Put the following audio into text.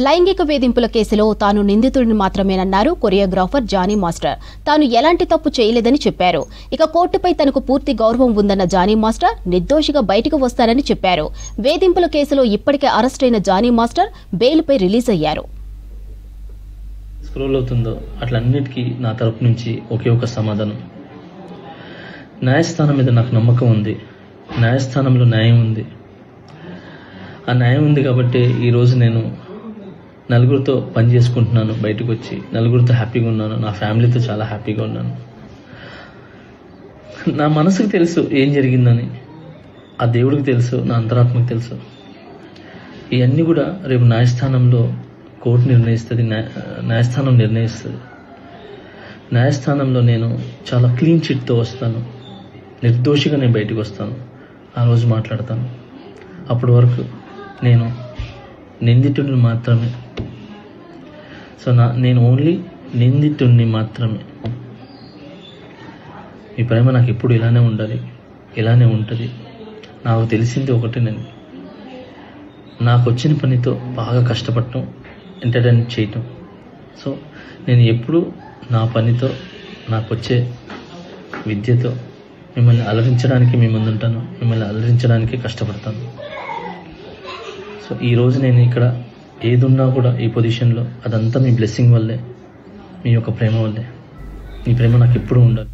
లైంగిక వేధింపుల కేసులో తాను నిందితుడిని మాత్రమేనన్నారు కొరియోగ్రాఫర్ జానీ మాస్టర్. తాను ఎలాంటి తప్పు చేయలేదని చెప్పారు. ఇక కోర్టుపై తనకు పూర్తి గౌరవం ఉందన్న జానీ మాస్టర్ నిర్దోషిగా బయటకు వస్తారని చెప్పారు. వేధింపుల కేసులో ఇప్పటికే అరెస్టైన జానీ మాస్టర్ బెయిల్పై రిలీజ్ అయ్యారు. స్క్రోల్ అవుతుందో అట్లన్నిటికీ నా తరపు నుంచి ఒకే ఒక సమాధానం. న్యాయస్థానం మీద నాకు నమ్మకం ఉంది. న్యాయస్థానంలో న్యాయం ఉంది. ఆ న్యాయం ఉంది కాబట్టి ఈరోజు నేను నలుగురితో పని చేసుకుంటున్నాను. బయటకు వచ్చి నలుగురితో హ్యాపీగా ఉన్నాను. నా ఫ్యామిలీతో చాలా హ్యాపీగా ఉన్నాను. నా మనసుకు తెలుసు ఏం జరిగిందని. ఆ దేవుడికి తెలుసు, నా అంతరాత్మకు తెలుసు. ఇవన్నీ కూడా రేపు న్యాయస్థానంలో కోర్టు నిర్ణయిస్తుంది, న్యాయస్థానం నిర్ణయిస్తుంది. న్యాయస్థానంలో నేను చాలా క్లీన్ చిట్తో వస్తాను. నిర్దోషిగా నేను బయటకు వస్తాను. ఆ రోజు మాట్లాడతాను. అప్పటి వరకు నేను నిందితుడిని మాత్రమే. సో నేను ఓన్లీ నిందితుడిని మాత్రమే. ఈ ప్రేమ నాకు ఎప్పుడు ఇలానే ఉండాలి, ఇలానే ఉంటుంది. నాకు తెలిసింది ఒకటేనండి, నాకు వచ్చిన పనితో బాగా కష్టపడటం, ఎంటర్టైన్ చేయటం. సో నేను ఎప్పుడు నా పనితో, నాకు వచ్చే విద్యతో మిమ్మల్ని అలరించడానికి మీ ముందుంటాను. మిమ్మల్ని అలరించడానికి కష్టపడతాను. సో ఈరోజు నేను ఇక్కడ ఏదున్నా కూడా ఈ పొజిషన్లో అదంతా మీ బ్లెస్సింగ్ వల్లే, మీ యొక్క ప్రేమ వల్లే. ఈ ప్రేమ నాకు ఎప్పుడూ ఉండాలి.